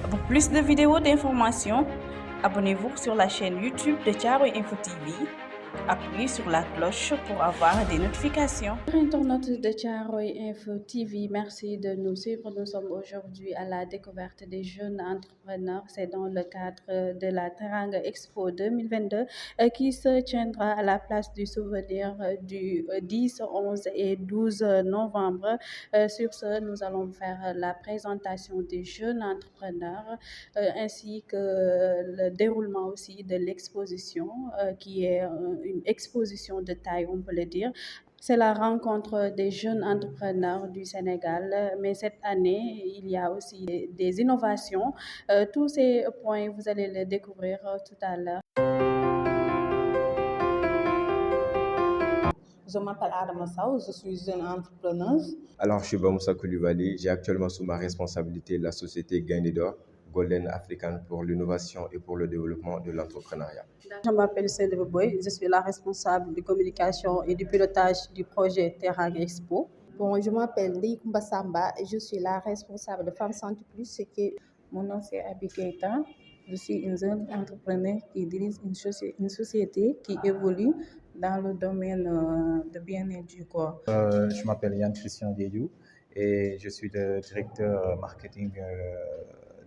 Pour plus de vidéos d'informations, abonnez-vous sur la chaîne YouTube de Thiaroye Info TV. Appuyez sur la cloche pour avoir des notifications. Internautes de Thiaroye Info TV, merci de nous suivre. Nous sommes aujourd'hui à la découverte des jeunes entrepreneurs. C'est dans le cadre de la Teranga Expo 2022 qui se tiendra à la place du souvenir du 10, 11 et 12 novembre. Sur ce, nous allons faire la présentation des jeunes entrepreneurs ainsi que le déroulement aussi de l'exposition qui est une exposition de taille, on peut le dire. C'est la rencontre des jeunes entrepreneurs du Sénégal, mais cette année, il y a aussi des innovations. Tous ces points, vous allez les découvrir tout à l'heure. Je m'appelle Adama Sow, je suis jeune entrepreneuse. Alors, je suis Bamoussa Koulibaly. J'ai actuellement sous ma responsabilité la société Gaindé d'Or, Golden African pour l'innovation et pour le développement de l'entrepreneuriat. Je m'appelle Seydou Boy, je suis la responsable de communication et du pilotage du projet Teranga Expo. Bon, je m'appelle Ndeye Koumba Samba et je suis la responsable de Femmes Santé Plus. Mon nom c'est Abi Keita. Je suis une jeune entrepreneur qui dirige une société qui évolue dans le domaine de bien-être du corps. Je m'appelle Yann Christian Diédiou et je suis le directeur marketing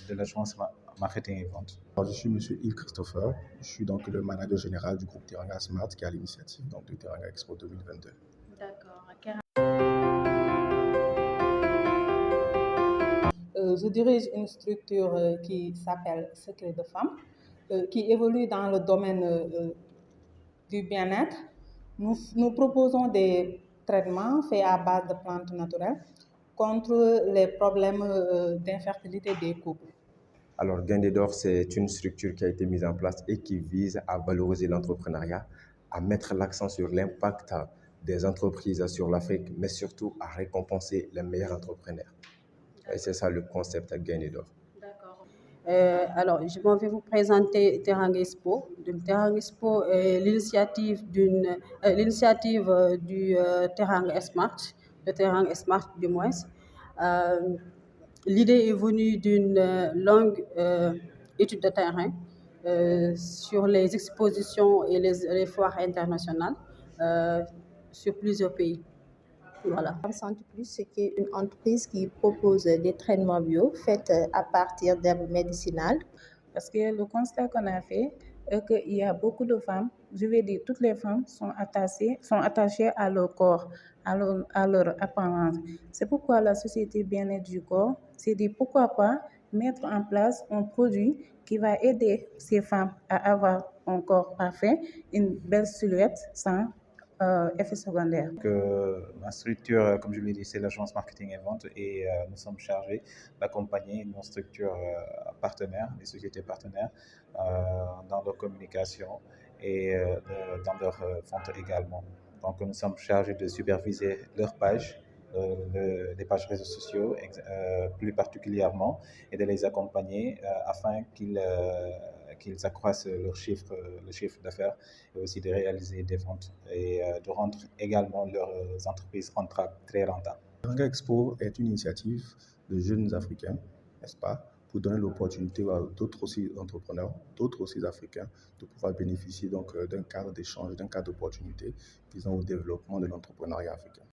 de l'agence marketing et vente. Alors, je suis monsieur Yves Christopher, je suis donc le manager général du groupe Teranga Smart qui a l'initiative de Teranga Expo 2022. D'accord. Je dirige une structure qui s'appelle Secret de Femmes, qui évolue dans le domaine du bien-être. Nous proposons des traitements faits à base de plantes naturelles contre les problèmes d'infertilité des couples. Alors, Gaindé d'Or, c'est une structure qui a été mise en place et qui vise à valoriser l'entrepreneuriat, à mettre l'accent sur l'impact des entreprises sur l'Afrique, mais surtout à récompenser les meilleurs entrepreneurs. Et c'est ça le concept à Gaindé d'Or. D'accord. Alors, je vais vous présenter Teranga Expo. Teranga Expo est l'initiative du Teranga Smart, de Teranga Smart du moins. L'idée est venue d'une longue étude de terrain sur les expositions et les foires internationales sur plusieurs pays. Voilà. Femmes Santé Plus, c'est une entreprise qui propose des traitements bio faits à partir d'herbes médicinales. Parce que le constat qu'on a fait est qu'il y a beaucoup de femmes, je vais dire toutes les femmes sont attachées à leur corps, à leur apparence. C'est pourquoi la société bien-être du corps s'est dit pourquoi pas mettre en place un produit qui va aider ces femmes à avoir un corps parfait, une belle silhouette sans effet secondaire. Ma structure, comme je l'ai dit, c'est l'agence marketing et vente et nous sommes chargés d'accompagner nos structures partenaires, les sociétés partenaires dans leur communication et dans leur vente également. Donc nous sommes chargés de superviser leurs pages, les pages réseaux sociaux plus particulièrement, et de les accompagner afin qu'ils accroissent le chiffre d'affaires et aussi de réaliser des ventes et de rendre également leurs entreprises rentables, très rentables. Teranga Expo est une initiative de jeunes Africains, n'est-ce pas, pour donner l'opportunité à d'autres aussi entrepreneurs, d'autres aussi Africains, de pouvoir bénéficier donc d'un cadre d'échange, d'un cadre d'opportunité visant au développement de l'entrepreneuriat africain.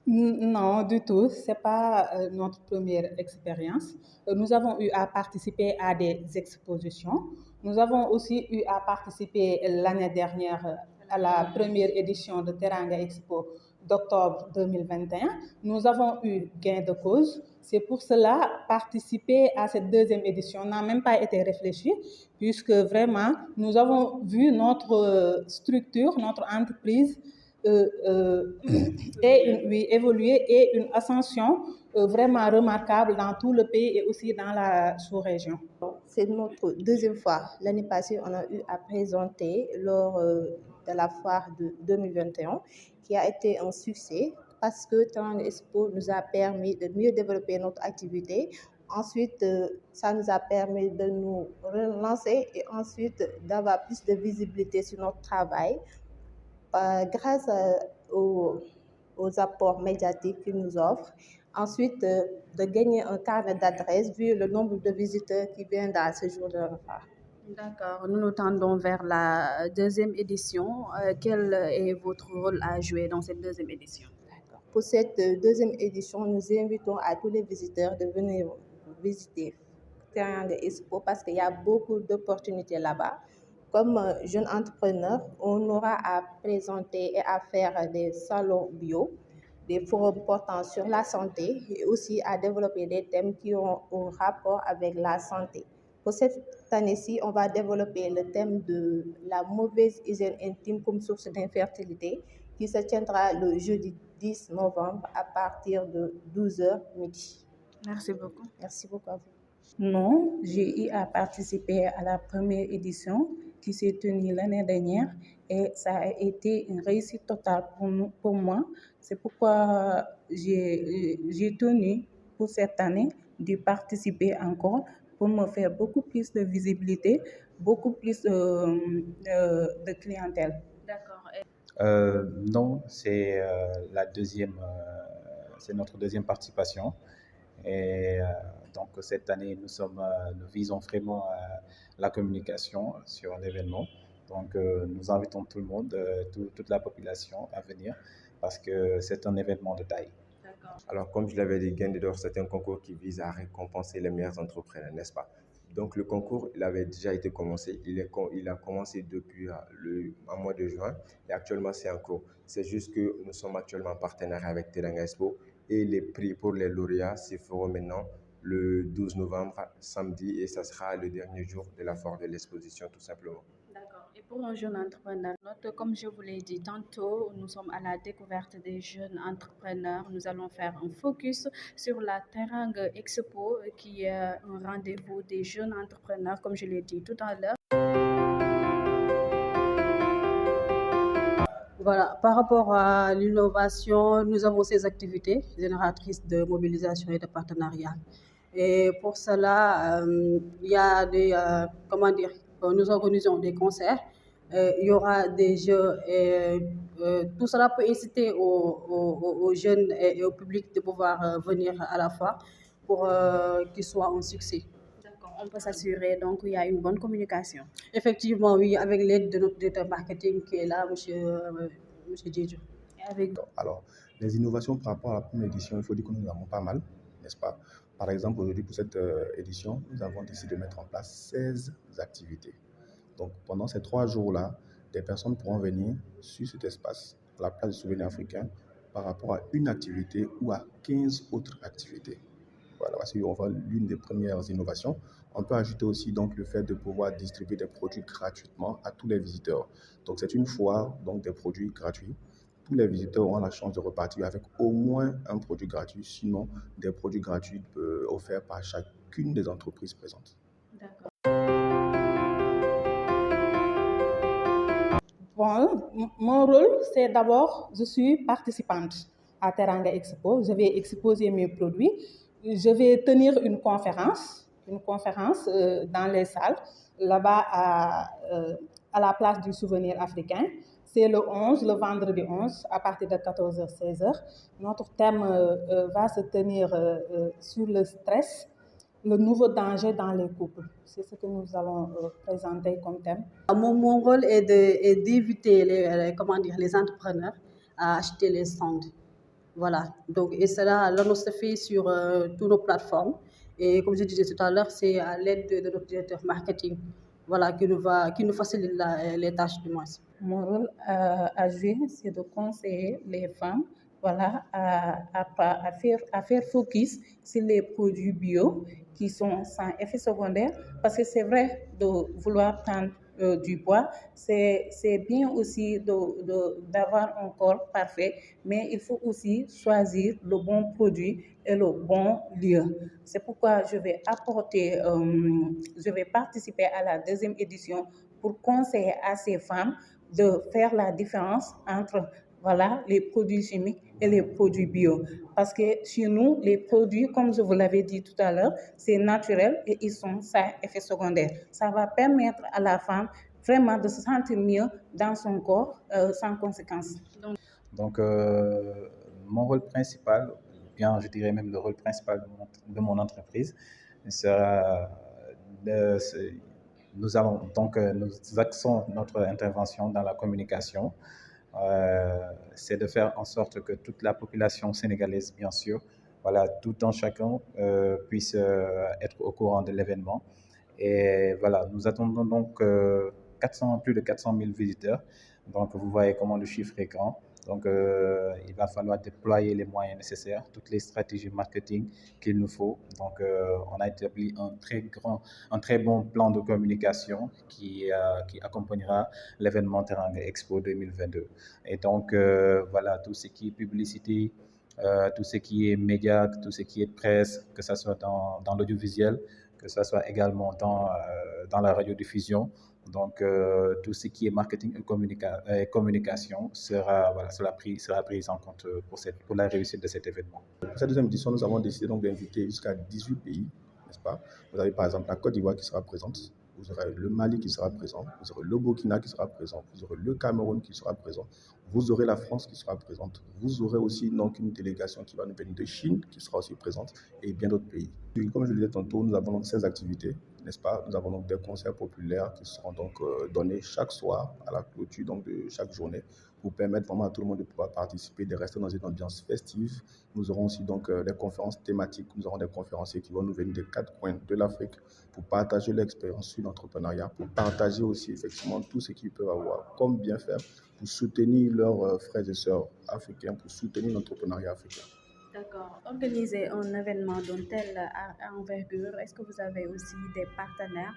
Non, du tout. Ce n'est pas notre première expérience. Nous avons eu à participer à des expositions. Nous avons aussi eu à participer l'année dernière à la première édition de Teranga Expo d'octobre 2021. Nous avons eu gain de cause. C'est pour cela participer à cette deuxième édition n'a même pas été réfléchi, puisque vraiment nous avons vu notre structure, notre entreprise évoluer et une ascension vraiment remarquable dans tout le pays et aussi dans la sous-région. C'est notre deuxième fois. L'année passée, on a eu à présenter lors de la foire de 2021 qui a été un succès parce que Teranga Expo nous a permis de mieux développer notre activité. Ensuite, ça nous a permis de nous relancer et ensuite d'avoir plus de visibilité sur notre travail. Grâce aux apports médiatiques qu'ils nous offrent, Ensuite, de gagner un carnet d'adresses vu le nombre de visiteurs qui viennent à ce jour de la foire. D'accord, nous nous tendons vers la deuxième édition. Quel est votre rôle à jouer dans cette deuxième édition? Pour cette deuxième édition, nous invitons à tous les visiteurs de venir visiter Teranga Expo parce qu'il y a beaucoup d'opportunités là-bas. Comme jeune entrepreneur, on aura à présenter et à faire des salons bio, des forums portant sur la santé et aussi à développer des thèmes qui ont un rapport avec la santé. Pour cette année-ci, on va développer le thème de la mauvaise hygiène intime comme source d'infertilité qui se tiendra le jeudi 10 novembre à partir de 12h midi. Merci beaucoup. Merci beaucoup à vous. Non, j'ai eu à participer à la première édition qui s'est tenue l'année dernière et ça a été une réussite totale pour moi. C'est pourquoi j'ai tenu pour cette année de participer encore pour me faire beaucoup plus de visibilité, beaucoup plus de clientèle. D'accord. Non, c'est c'est notre deuxième participation. Et donc cette année, nous visons vraiment la communication sur l'événement. Donc nous invitons tout le monde, toute la population à venir parce que c'est un événement de taille. Alors, comme je l'avais dit, Gain d'or, c'est un concours qui vise à récompenser les meilleurs entrepreneurs, n'est-ce pas? Donc, le concours, il avait déjà été commencé. Il a commencé depuis le mois de juin et actuellement, c'est en cours. C'est juste que nous sommes actuellement partenaires avec Teranga Expo et les prix pour les lauréats se feront maintenant le 12 novembre, samedi, et ça sera le dernier jour de la foire de l'exposition, tout simplement. D'accord. Et pour un jeune entrepreneur, comme je vous l'ai dit tantôt, nous sommes à la découverte des jeunes entrepreneurs. Nous allons faire un focus sur la Teranga Expo, qui est un rendez-vous des jeunes entrepreneurs, comme je l'ai dit tout à l'heure. Voilà, par rapport à l'innovation, nous avons ces activités génératrices de mobilisation et de partenariat. Et pour cela, il y a nous organisons des concerts, il y aura des jeux, et tout cela peut inciter aux jeunes et au public de pouvoir venir à la fois pour qu'il soit un succès. On peut s'assurer donc il y a une bonne communication. Effectivement, oui, avec l'aide de notre directeur marketing qui est là, monsieur Djedjou. Alors, les innovations par rapport à la première édition, il faut dire que nous en avons pas mal, n'est-ce pas? Par exemple, aujourd'hui, pour cette édition, nous avons décidé de mettre en place 16 activités. Donc, pendant ces 3 jours-là, des personnes pourront venir sur cet espace, à la place du souvenir africain, par rapport à une activité ou à 15 autres activités. Voilà, voici l'une des premières innovations. On peut ajouter aussi donc le fait de pouvoir distribuer des produits gratuitement à tous les visiteurs. Donc c'est une foire, donc des produits gratuits. Tous les visiteurs auront la chance de repartir avec au moins un produit gratuit, sinon des produits gratuits offerts par chacune des entreprises présentes. D'accord. Bon, mon rôle, c'est d'abord, je suis participante à Teranga Expo. Je vais exposer mes produits. Je vais tenir une conférence dans les salles, là-bas à la place du souvenir africain. C'est le vendredi 11, à partir de 14h, 16h. Notre thème va se tenir sur le stress, le nouveau danger dans les couples. C'est ce que nous allons présenter comme thème. Mon rôle est d'éviter les entrepreneurs à acheter les stands. Voilà, donc, et cela, l'annonce se fait sur toutes nos plateformes. Et comme je disais tout à l'heure, c'est à l'aide de notre directeur marketing, voilà, qui nous facilite les tâches du moins. Mon rôle à jouer, c'est de conseiller les femmes, voilà, à faire focus sur les produits bio qui sont sans effet secondaire, parce que c'est vrai de vouloir prendre du poids, c'est bien aussi d'avoir un corps parfait, mais il faut aussi choisir le bon produit et le bon lieu. C'est pourquoi je vais participer à la deuxième édition pour conseiller à ces femmes de faire la différence entre les produits chimiques et les produits bio. Parce que chez nous, les produits, comme je vous l'avais dit tout à l'heure, c'est naturel et ils sont sans effet secondaire. Ça va permettre à la femme vraiment de se sentir mieux dans son corps sans conséquence. Donc, mon rôle principal, bien, je dirais même le rôle principal de mon entreprise, nous axons notre intervention dans la communication. C'est de faire en sorte que toute la population sénégalaise, bien sûr, voilà, tout un chacun puisse être au courant de l'événement. Et voilà, nous attendons donc plus de 400 000 visiteurs. Donc, vous voyez comment le chiffre est grand. Donc, il va falloir déployer les moyens nécessaires, toutes les stratégies marketing qu'il nous faut. Donc, on a établi un très bon plan de communication qui accompagnera l'événement Teranga Expo 2022. Et donc, voilà, tout ce qui est publicité, tout ce qui est médias, tout ce qui est presse, que ce soit dans l'audiovisuel, que ce soit également dans la radiodiffusion. Donc, tout ce qui est marketing et communication sera pris en compte pour la réussite de cet événement. Pour cette deuxième édition, nous avons décidé donc d'inviter jusqu'à 18 pays, n'est-ce pas? Vous avez par exemple la Côte d'Ivoire qui sera présente, vous aurez le Mali qui sera présent, vous aurez le Burkina qui sera présent, vous aurez le Cameroun qui sera présent, vous aurez la France qui sera présente, vous aurez aussi donc une délégation qui va nous venir de Chine qui sera aussi présente et bien d'autres pays. Et comme je le disais tantôt, nous avons donc 16 activités, n'est-ce pas? Nous avons donc des concerts populaires qui seront donc donnés chaque soir à la clôture donc de chaque journée pour permettre vraiment à tout le monde de pouvoir participer, de rester dans une ambiance festive. Nous aurons aussi donc des conférences thématiques. Nous aurons des conférenciers qui vont nous venir des 4 coins de l'Afrique pour partager l'expérience sur l'entrepreneuriat, pour partager aussi effectivement tout ce qu'ils peuvent avoir comme bien faire pour soutenir leurs frères et sœurs africains, pour soutenir l'entrepreneuriat africain. D'accord. Organiser un événement d'une telle envergure, est-ce que vous avez aussi des partenaires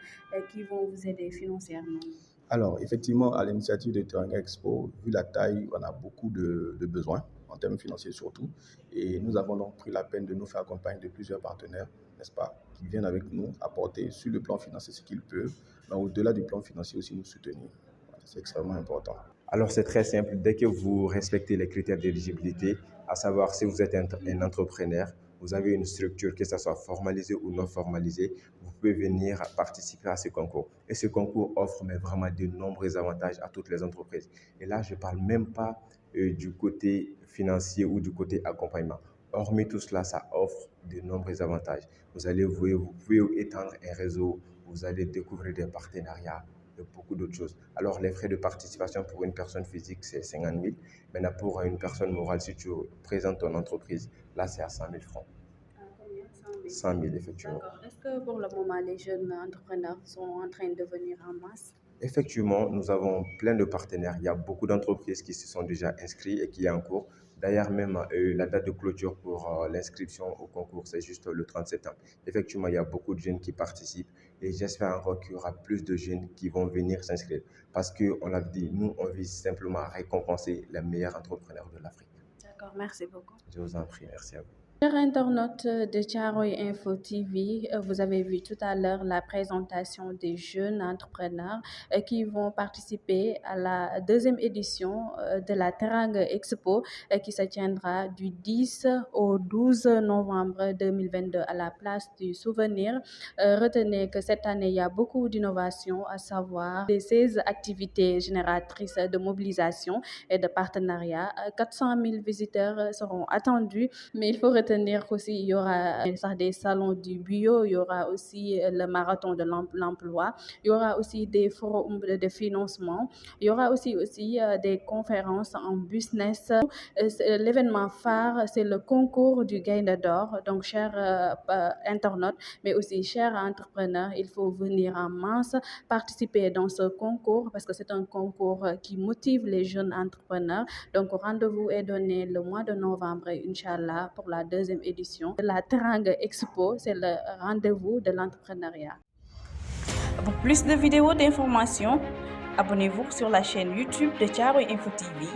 qui vont vous aider financièrement? Alors, effectivement, à l'initiative de Teranga Expo, vu la taille, on a beaucoup de besoins, en termes financiers surtout. Et nous avons donc pris la peine de nous faire accompagner de plusieurs partenaires, n'est-ce pas, qui viennent avec nous apporter sur le plan financier ce qu'ils peuvent, mais au-delà du plan financier aussi nous soutenir. Voilà, c'est extrêmement important. Alors, c'est très simple. Dès que vous respectez les critères d'éligibilité, à savoir si vous êtes un entrepreneur, vous avez une structure, que ce soit formalisée ou non formalisée, vous pouvez venir participer à ce concours. Et ce concours offre mais vraiment de nombreux avantages à toutes les entreprises. Et là, je ne parle même pas du côté financier ou du côté accompagnement. Hormis tout cela, ça offre de nombreux avantages. Vous pouvez étendre un réseau, vous allez découvrir des partenariats, de beaucoup d'autres choses. Alors, les frais de participation pour une personne physique, c'est 50 000. Maintenant, pour une personne morale, si tu présentes ton entreprise, là, c'est à 100 000 francs. Combien? 100 000, effectivement. D'accord. Est-ce que pour le moment, les jeunes entrepreneurs sont en train de venir en masse? Effectivement, nous avons plein de partenaires. Il y a beaucoup d'entreprises qui se sont déjà inscrites et qui est en cours. D'ailleurs, même la date de clôture pour l'inscription au concours, c'est juste le 30 septembre. Effectivement, il y a beaucoup de jeunes qui participent et j'espère encore qu'il y aura plus de jeunes qui vont venir s'inscrire. Parce qu'on l'a dit, nous, on vise simplement à récompenser les meilleurs entrepreneurs de l'Afrique. D'accord, merci beaucoup. Je vous en prie, merci à vous. Chers internautes de Thiaroye Info TV, vous avez vu tout à l'heure la présentation des jeunes entrepreneurs qui vont participer à la deuxième édition de la Teranga Expo qui se tiendra du 10 au 12 novembre 2022 à la place du souvenir. Retenez que cette année, il y a beaucoup d'innovations, à savoir les 16 activités génératrices de mobilisation et de partenariat. 400 000 visiteurs seront attendus, mais il faut retenir aussi, il y aura des salons du bio, il y aura aussi le marathon de l'emploi, il y aura aussi des forums de financement, il y aura aussi des conférences en business. L'événement phare, c'est le concours du Gaïndé d'or. Donc, chers internautes, mais aussi chers entrepreneurs, il faut venir en masse participer dans ce concours parce que c'est un concours qui motive les jeunes entrepreneurs. Donc, rendez-vous est donné le mois de novembre, Inch'Allah, pour la deuxième édition de la Teranga Expo. C'est le rendez-vous de l'entrepreneuriat. Pour plus de vidéos d'informations, abonnez-vous sur la chaîne YouTube de Thiaroye Info TV.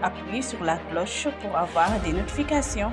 Appuyez sur la cloche pour avoir des notifications.